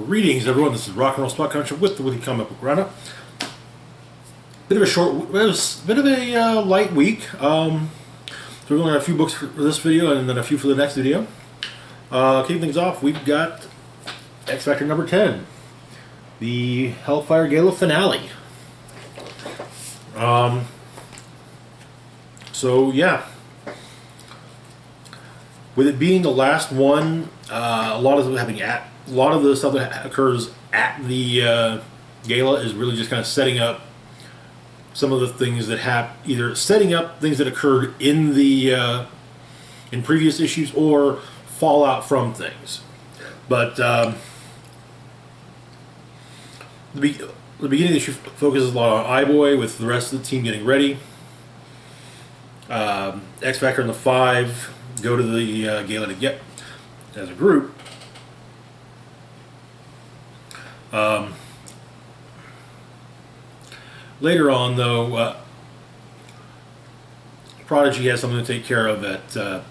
Greetings, everyone. This is Rock and Roll Spot Country with the Weekly Comic Book Roundup. Bit of a short, it was a bit of a light week. So we're going to have a few books for this video and then a few for the next video. Kicking things off, we've got X Factor number 10, the Hellfire Gala finale. So yeah, with it being the last one, a lot of the stuff that occurs at the gala is really just kind of setting up some of the things that either setting up things that occurred in the in previous issues or fallout from things. But the beginning of the issue focuses a lot on iBoy with the rest of the team getting ready. X Factor and the Five go to the gala to get as a group. Later on, though, Prodigy has something to take care of that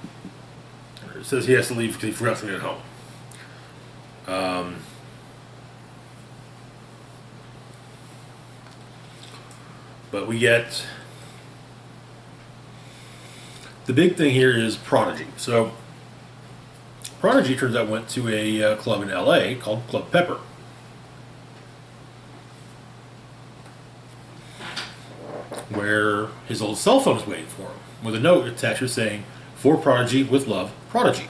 says he has to leave because he forgot something at home. But we get the big thing here is Prodigy. So Prodigy turns out went to a club in LA called Club Pepper. Where his old cell phone is waiting for him, with a note attached saying, "For Prodigy, with love, Prodigy."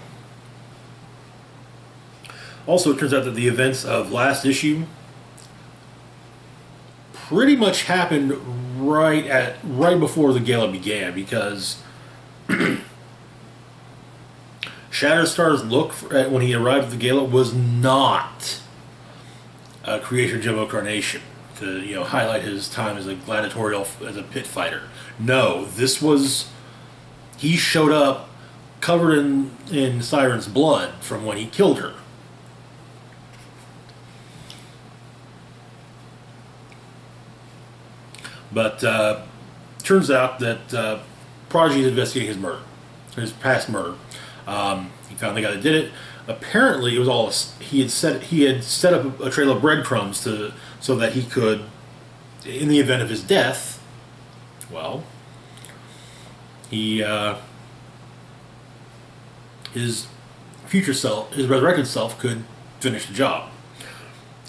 Also, it turns out that the events of last issue pretty much happened right before the gala began, because Shatterstar's look when he arrived at the gala was not a Creator Jimbo Carnation to highlight his time as a gladiatorial, as a pit fighter. No, this was, he showed up covered in Siren's blood from when he killed her. But turns out that Prodigy is investigating his murder, his past murder. He found the guy that did it. Apparently, it was all he had set up a trail of breadcrumbs so that he could, in the event of his death, well, his future self, his resurrected self, could finish the job.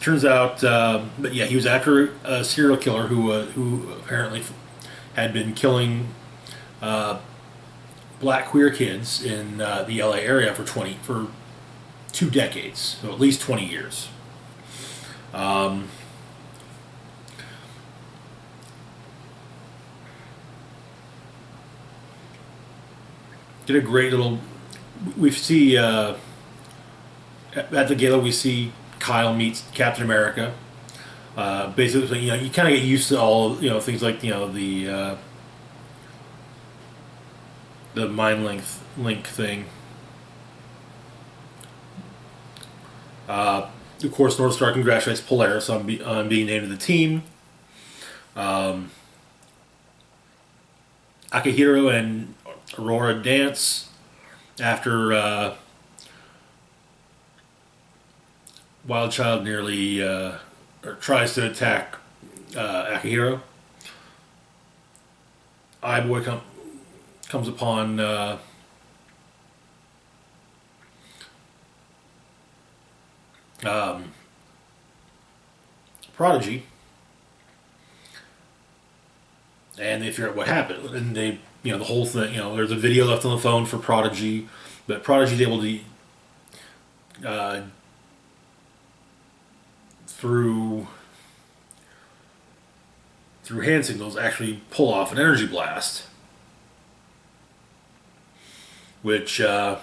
Turns out, but yeah, he was after a serial killer who apparently had been killing black queer kids in the LA area for 2 decades, so at least 20 years. Did a great little. We see at the gala, we see Kyle meets Captain America. Basically, you kind of get used to all things like the mind link thing. Of course, Northstar congratulates Polaris on being named to the team. Akihiro and Aurora dance after Wild Child nearly tries to attack Akihiro. iBoy comes upon Prodigy, and they figure out what happened. And they, the whole thing, there's a video left on the phone for Prodigy, but Prodigy's able to, through hand signals, actually pull off an energy blast, which as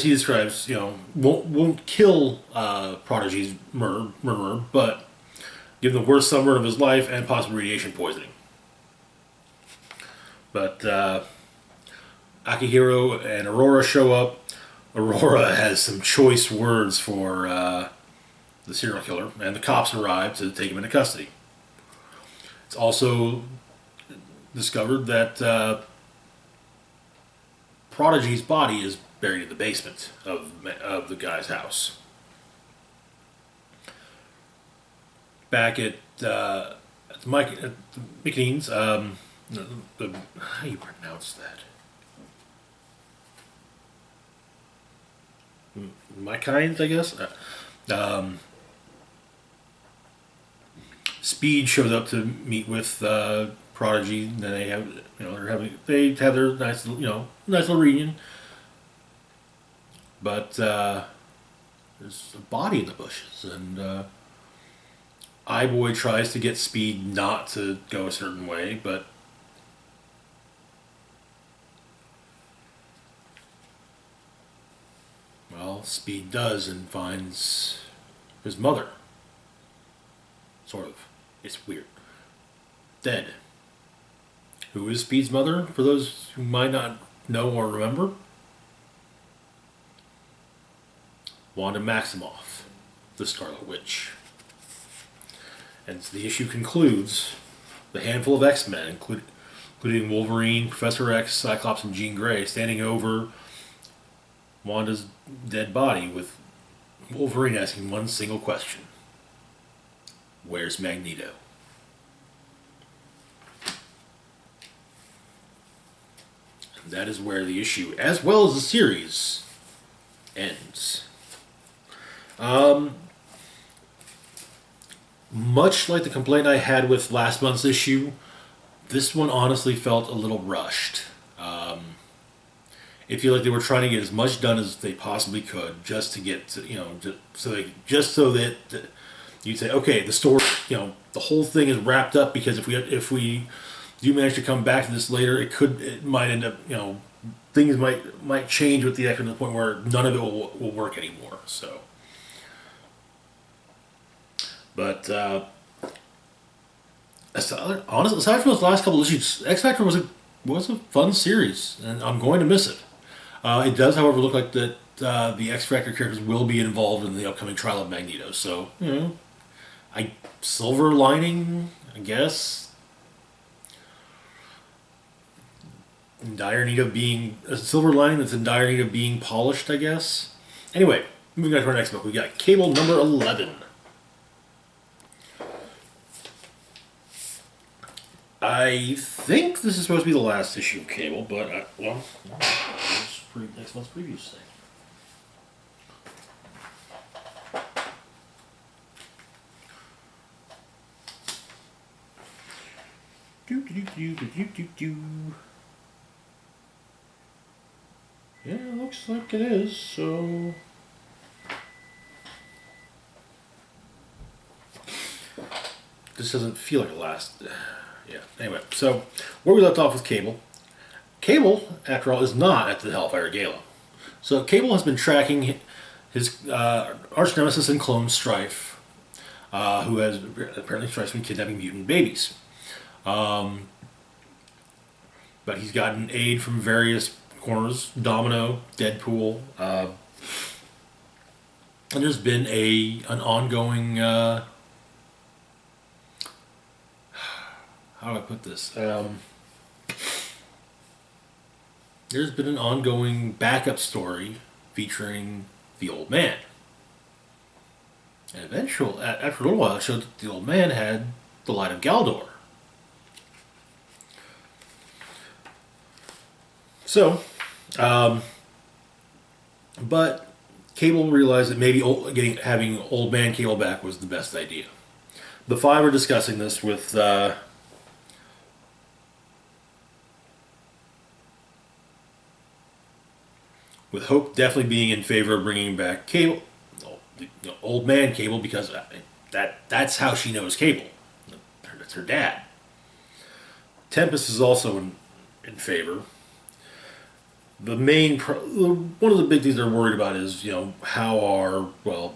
he describes, won't kill Prodigy's murderer, but give him the worst sunburn of his life and possibly radiation poisoning. But Akihiro and Aurora show up. Aurora has some choice words for the serial killer, and the cops arrive to take him into custody. It's also discovered that Prodigy's body is buried in the basement of the guy's house. Back at the McNean's, how do you pronounce that? My kinds, I guess. Speed shows up to meet with Prodigy, and then they have their nice nice little reunion. But there's a body in the bushes, and iBoy tries to get Speed not to go a certain way, but well, Speed does and finds his mother. Sort of. It's weird. Dead. Who is Speed's mother, for those who might not know or remember? Wanda Maximoff, the Scarlet Witch. And the issue concludes, the handful of X-Men, including Wolverine, Professor X, Cyclops, and Jean Grey, standing over Wanda's dead body, with Wolverine asking one single question. Where's Magneto? And that is where the issue, as well as the series, ends. Much like the complaint I had with last month's issue, this one honestly felt a little rushed. It feel like they were trying to get as much done as they possibly could, just to get to, just so that you'd say, okay, the story, the whole thing is wrapped up, because if we do manage to come back to this later, it might end up, things might change with the X-Men to the point where none of it will work anymore. So, but honestly, aside from those last couple of issues, X Factor was a fun series, and I'm going to miss it. It does, however, look like that the X Factor characters will be involved in the upcoming trial of Magneto. So, silver lining, I guess. In dire need of being a silver lining that's in dire need of being polished, I guess. Anyway, moving on to our next book, we got Cable number 11. I think this is supposed to be the last issue of Cable, but next month's preview thing. Yeah, it looks like it is, so... This doesn't feel like a last... Yeah, anyway, so where we left off with Cable. Cable, after all, is not at the Hellfire Gala. So Cable has been tracking his arch nemesis and clone Strife, who has apparently Strife's been kidnapping mutant babies. But he's gotten aid from various corners, Domino, Deadpool, and there's been an ongoing, how do I put this? There's been an ongoing backup story featuring the Old Man. And eventually, after a little while, it showed that the Old Man had the Light of Galdor. So, but Cable realized that maybe having Old Man Cable back was the best idea. The five are discussing this with Hope definitely being in favor of bringing back Cable, Old Man Cable, because that's how she knows Cable. That's her dad. Tempest is also in favor. The main, one of the big things they're worried about is, how are,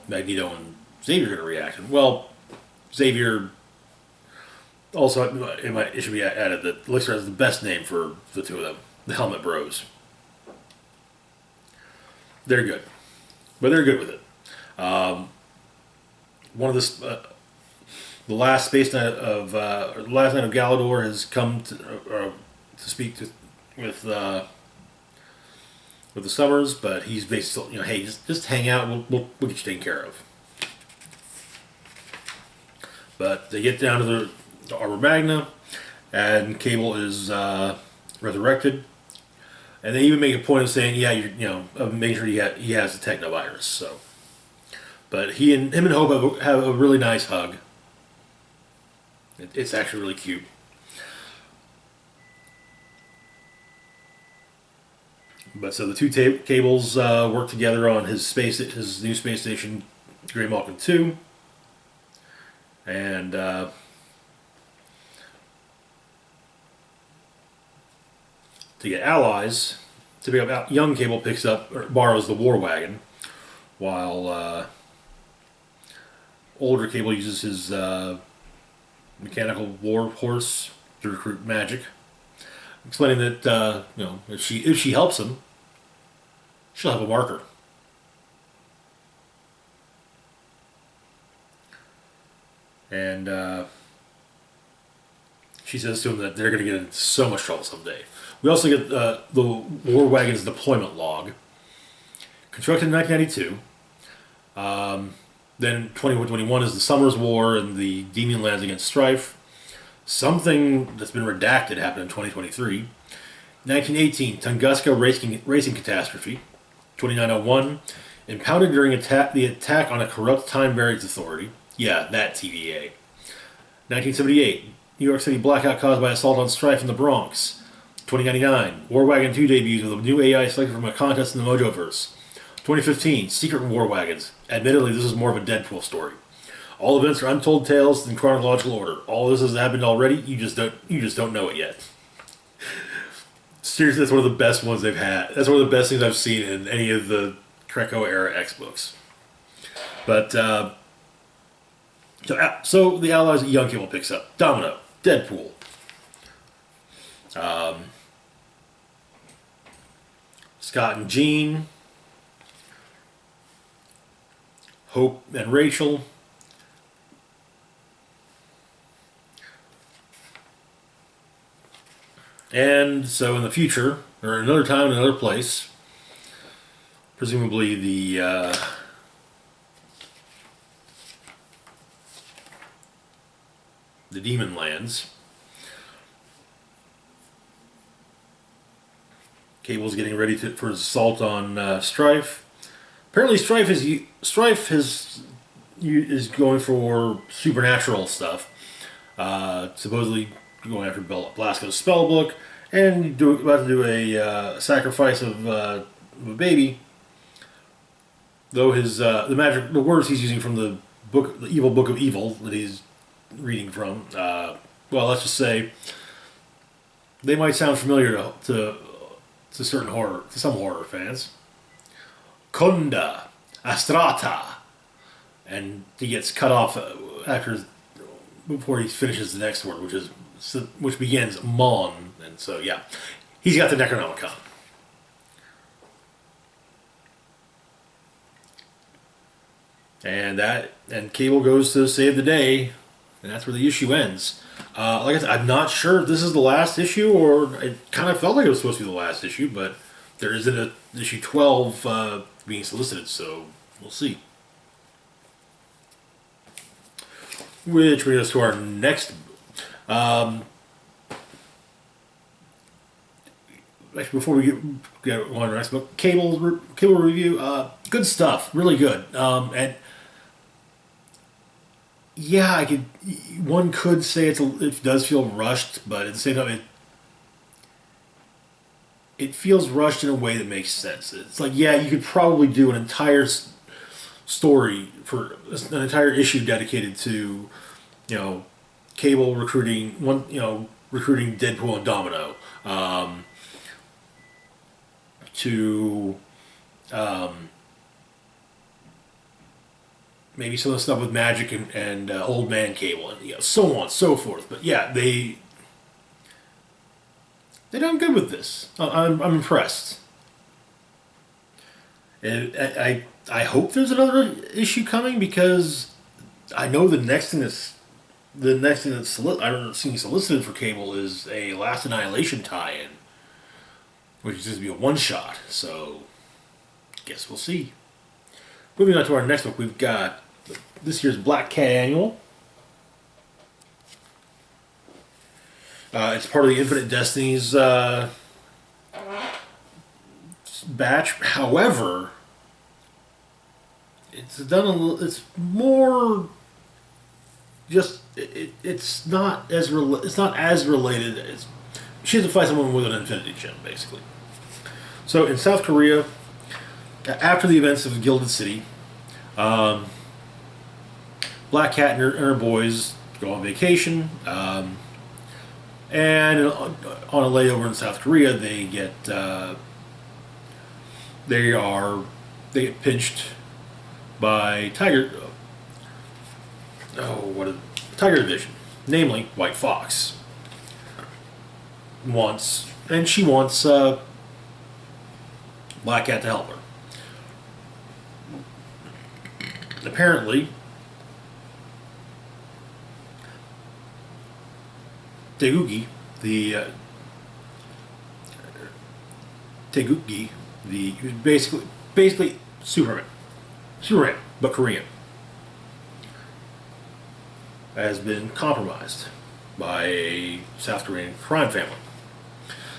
Magneto and Xavier going to react? And, Xavier, also, it should be added that Elixir has the best name for the two of them, the Helmet Bros. They're good. But they're good with it. The last Space Knight of, last Knight of Galador has come to speak with with the Summers, but he's basically, hey, just hang out. We'll get you taken care of. But they get down to the Arbor Magna, and Cable is resurrected. And they even make a point of saying, yeah, of making sure he has the technovirus. So, but him and Hope have a really nice hug. It's actually really cute. But so the two Cables work together on his new space station, Grey Malkin 2, and to get allies. To pick up, young Cable picks up or borrows the War Wagon, while older Cable uses his mechanical war horse to recruit magic, explaining that if she helps him, she'll have a marker. And she says to him that they're going to get in so much trouble someday. We also get the War Wagon's deployment log. Constructed in 1992. Then 2021 is the Summers War and the Demon lands against Strife. Something that's been redacted happened in 2023. 1918, Tunguska racing catastrophe. 2901, impounded during the attack on a corrupt Time Variance Authority. Yeah, that TVA. 1978, New York City blackout caused by assault on Strife in the Bronx. 2099, War Wagon 2 debuts with a new AI selected from a contest in the Mojoverse. 2015, Secret War Wagons. Admittedly, this is more of a Deadpool story. All events are untold tales in chronological order. All this has happened already. You just don't know it yet. Seriously, that's one of the best ones they've had. That's one of the best things I've seen in any of the Greco era X books. But so the allies that Young Cable picks up: Domino, Deadpool, Scott and Jean, Hope and Rachel, and so in the future, or another time, in another place, presumably the Demon Lands, Cable's getting ready for his assault on Strife. Apparently, Strife is going for supernatural stuff. Supposedly going after Blasco's spell book, and about to do a sacrifice of a baby. Though the words he's using from the evil book of evil that he's reading from, well, let's just say they might sound familiar to some horror fans. Kunda, Astrata, and he gets cut off before he finishes the next word, which begins Mon, and so yeah, he's got the Necronomicon. And Cable goes to save the day, and that's where the issue ends. Like I said, I'm not sure if this is the last issue, or it kind of felt like it was supposed to be the last issue, but there isn't an issue 12 being solicited, so we'll see. Which brings us to our next. Actually, before we get on to the next book, Cable review, good stuff, really good, and yeah, one could say it does feel rushed, but at the same time, it feels rushed in a way that makes sense. It's like, yeah, you could probably do an entire story for an entire issue dedicated to, Cable recruiting Deadpool and Domino, to maybe some of the stuff with Magic and Old Man Cable, and so on and so forth. But yeah, they done good with this. I'm impressed. And I hope there's another issue coming, because I know the next thing that's I'm seeing solicited for Cable is a Last Annihilation tie-in, which is going to be a one-shot. So, guess we'll see. Moving on to our next book, we've got this year's Black Cat Annual. It's part of the Infinite Destinies batch. However, it's done a little. It's more just. It's not as related as she has to fight someone with an Infinity Gem, basically. So in South Korea, after the events of the Gilded City, Black Cat and her boys go on vacation. And on a layover in South Korea, they get pinched by Tiger Division, namely White Fox. She wants Black Cat to help her. Apparently, Taeguki, basically Superman, but Korean, has been compromised by a South Korean crime family.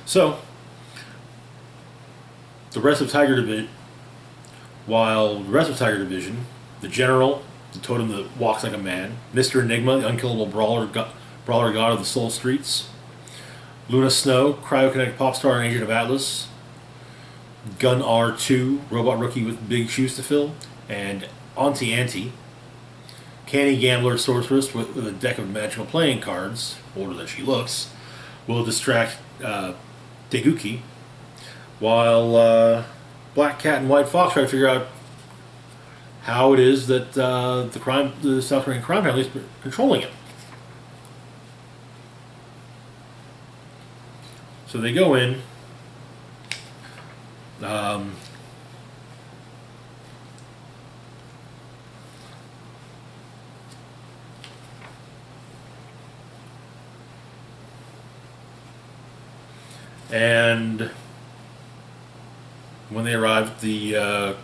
So, the rest of Tiger Division, the General, the totem that walks like a man, Mr. Enigma, the unkillable brawler god of the soul streets, Luna Snow, cryokinetic pop star and agent of Atlas, Gun R2, robot rookie with big shoes to fill, and Auntie Auntie, canny gambler sorceress with a deck of magical playing cards, older than she looks, will distract Taeguki, while Black Cat and White Fox try to figure out how it is that the South Korean crime family is controlling him. So they go in. And when they arrive at the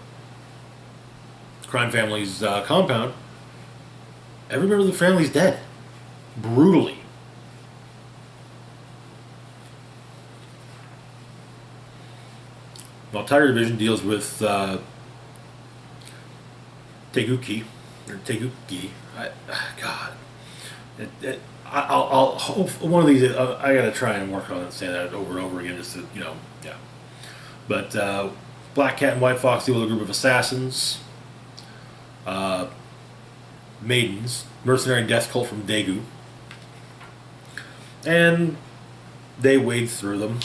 crime family's compound, every member of the family's dead. Brutally. While Tiger Division deals with Taeguki, God, I'll one of these. I gotta try and work on it, saying that over and over again, just to, yeah. But Black Cat and White Fox deal with a group of assassins, maidens, mercenary death cult from Daegu, and they wade through them.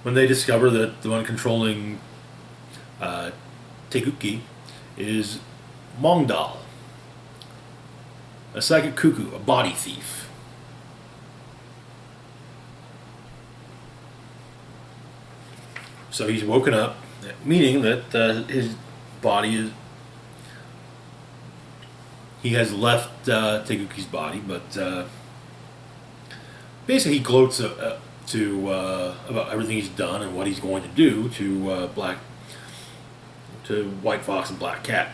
When they discover that the one controlling Taeguki is Mongdal, a psychic cuckoo, a body thief. So he's woken up, meaning that his body is... He has left Taeguki's body, but basically he gloats about everything he's done and what he's going to do to White Fox and Black Cat.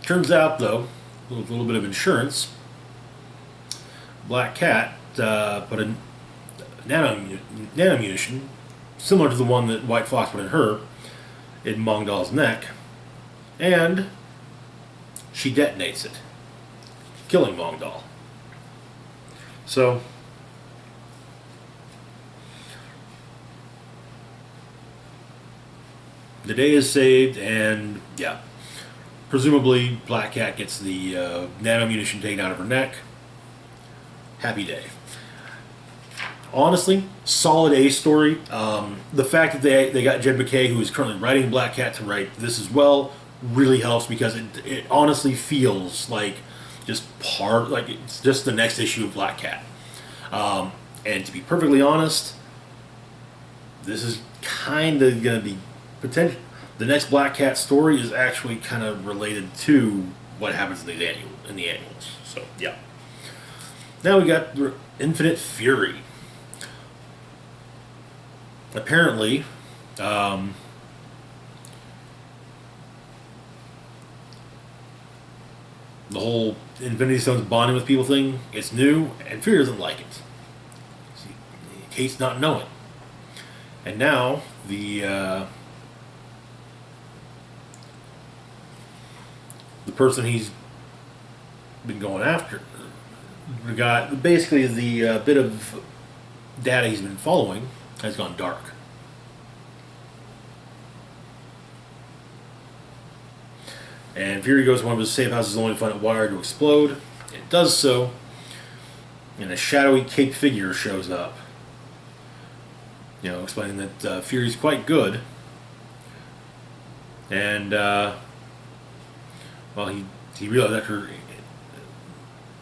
Turns out, though, with a little bit of insurance, Black Cat put a nanomunition, similar to the one that White Fox put in her, in Mongdal's neck, and she detonates it, killing Mongdal. So the day is saved, and yeah, presumably Black Cat gets the nanomunition taken out of her neck. Happy day. Honestly, solid A story. The fact that they got Jed McKay, who is currently writing Black Cat, to write this as well, really helps, because it honestly feels like it's just the next issue of Black Cat. And to be perfectly honest, this is kind of going to be potential. The next Black Cat story is actually kind of related to what happens in the annuals. So yeah. Now we got Infinite Fury. apparently, um, the whole Infinity Stones bonding with people thing, it's new, and Fury doesn't like it. He hates not knowing. And now, the person he's been going after, got basically the bit of data he's been following has gone dark. And Fury goes to one of his safe houses only to find it wired to explode. It does so, and a shadowy caped figure shows up. Explaining that Fury's quite good. And, well, he realized after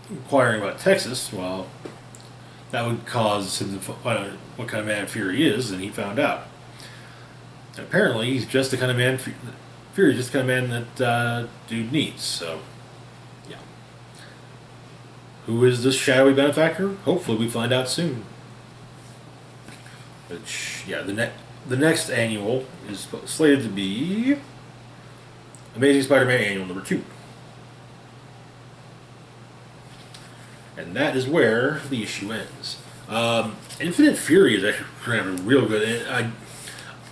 inquiring about Texas, well, that would cause him to find out what kind of man Fury is, and he found out. And apparently, he's just the kind of man, Fury's just the kind of man that dude needs, so, yeah. Who is this shadowy benefactor? Hopefully we find out soon. Which, yeah, the next annual is slated to be Amazing Spider-Man Annual number 2. And that is where the issue ends. Infinite Fury is actually kind of real good.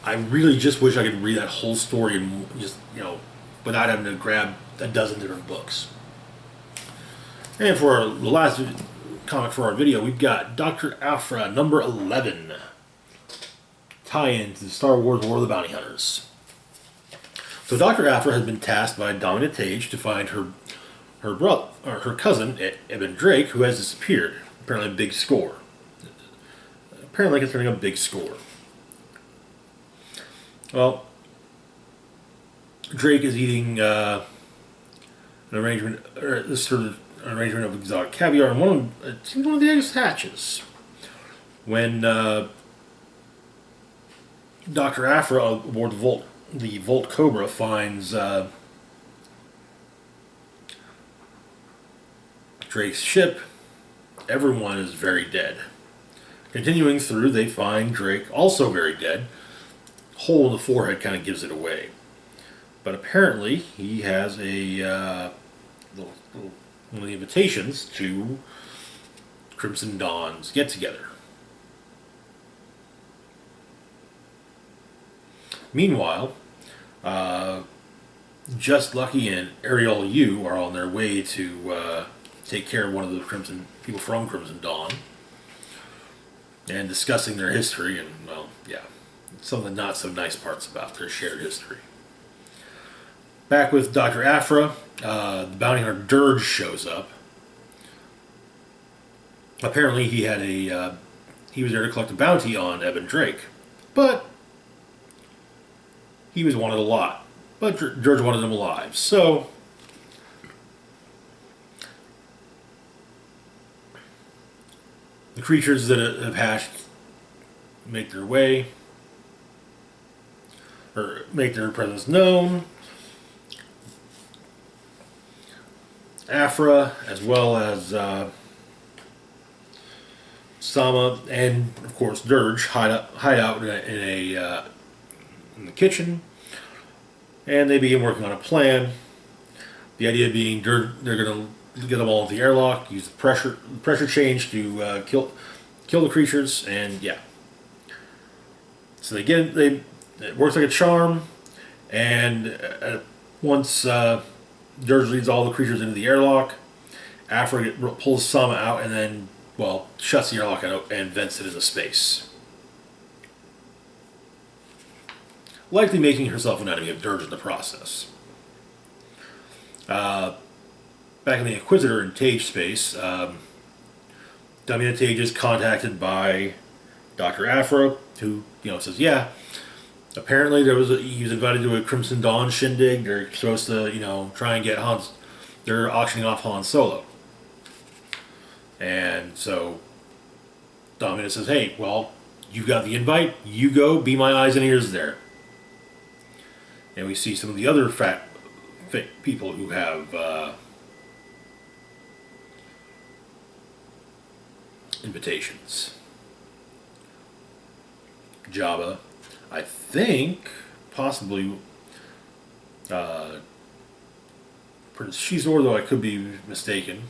I really just wish I could read that whole story and just, without having to grab a dozen different books. And for the last comic for our video, we've got Dr. Aphra number 11. Tie-in to the Star Wars War of the Bounty Hunters. So Dr. Aphra has been tasked by Dominic Tage to find her brother, or her cousin, Eben Drake, who has disappeared. Apparently a big score. Apparently concerning a big score. Well, Drake is eating an arrangement, or this sort of arrangement of exotic caviar, and one of the eggs hatches. When Dr. Aphra aboard the Volt Cobra finds Drake's ship, everyone is very dead. Continuing through, they find Drake also very dead. Hole in the forehead kind of gives it away. But apparently, he has a little one of the invitations to Crimson Dawn's get-together. Meanwhile, Just Lucky and Ariel Yu are on their way to take care of one of the people from Crimson Dawn, and discussing their history and, well, yeah, some of the not so nice parts about their shared history. Back with Dr. Aphra, the bounty hunter Dirge shows up. Apparently, he was there to collect a bounty on Eben Drake, but he was wanted a lot. But Dirge wanted him alive, so the creatures that have hatched make their way, or make their presence known. Aphra, as well as Sama, and of course Dirge, hide out in the kitchen, and they begin working on a plan. The idea being they're going to get them all into the airlock, use the pressure change to kill the creatures, and yeah. So it works like a charm, and once Dirge leads all the creatures into the airlock, Aphra pulls Sama out and then, well, shuts the airlock out and vents it into space. Likely making herself an enemy of Dirge in the process. Back in the Inquisitor and Tage space, Dominic Tage is contacted by Dr. Aphra, who, says, yeah, apparently he was invited to a Crimson Dawn shindig. They're supposed to, try and get they're auctioning off Han Solo. And so Dominic says, hey, well, you got the invite, you go, be my eyes and ears there. And we see some of the other fake people who have invitations. Jabba. I think possibly Prince Shizor, though I could be mistaken.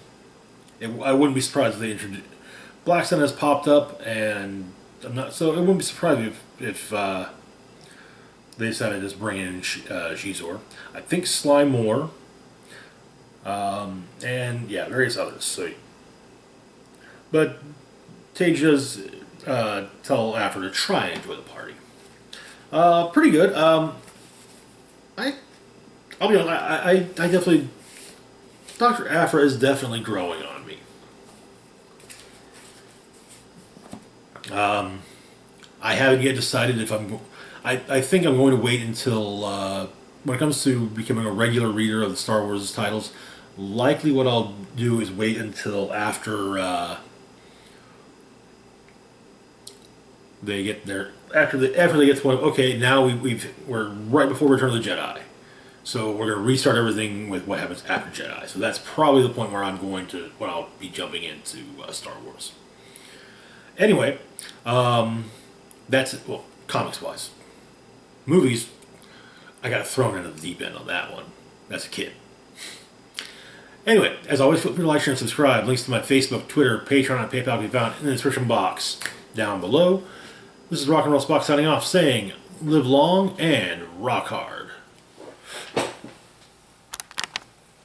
I wouldn't be surprised if they introduced Black Sun has popped up, and I'm not. So it wouldn't be surprising if they decided to just bring in Shizor. I think Sly Moore, and yeah, various others. So, but Tage does tell Aphra to try and enjoy the party. Pretty good. I I'll be honest. I definitely Dr. Aphra is definitely growing on me. I haven't yet decided if I think I'm going to wait until when it comes to becoming a regular reader of the Star Wars titles. Likely, what I'll do is wait until after they get there. After they get to point. Okay, now we're right before Return of the Jedi. So we're going to restart everything with what happens after Jedi. So that's probably the point where when I'll be jumping into Star Wars. Anyway, that's it. Well, comics wise, movies, I got thrown into the deep end on that one. That's a kid. Anyway, as always, feel free to like, share, and subscribe. Links to my Facebook, Twitter, Patreon, and PayPal can be found in the description box down below. This is Rock and Roll Spock signing off, saying, live long and rock hard.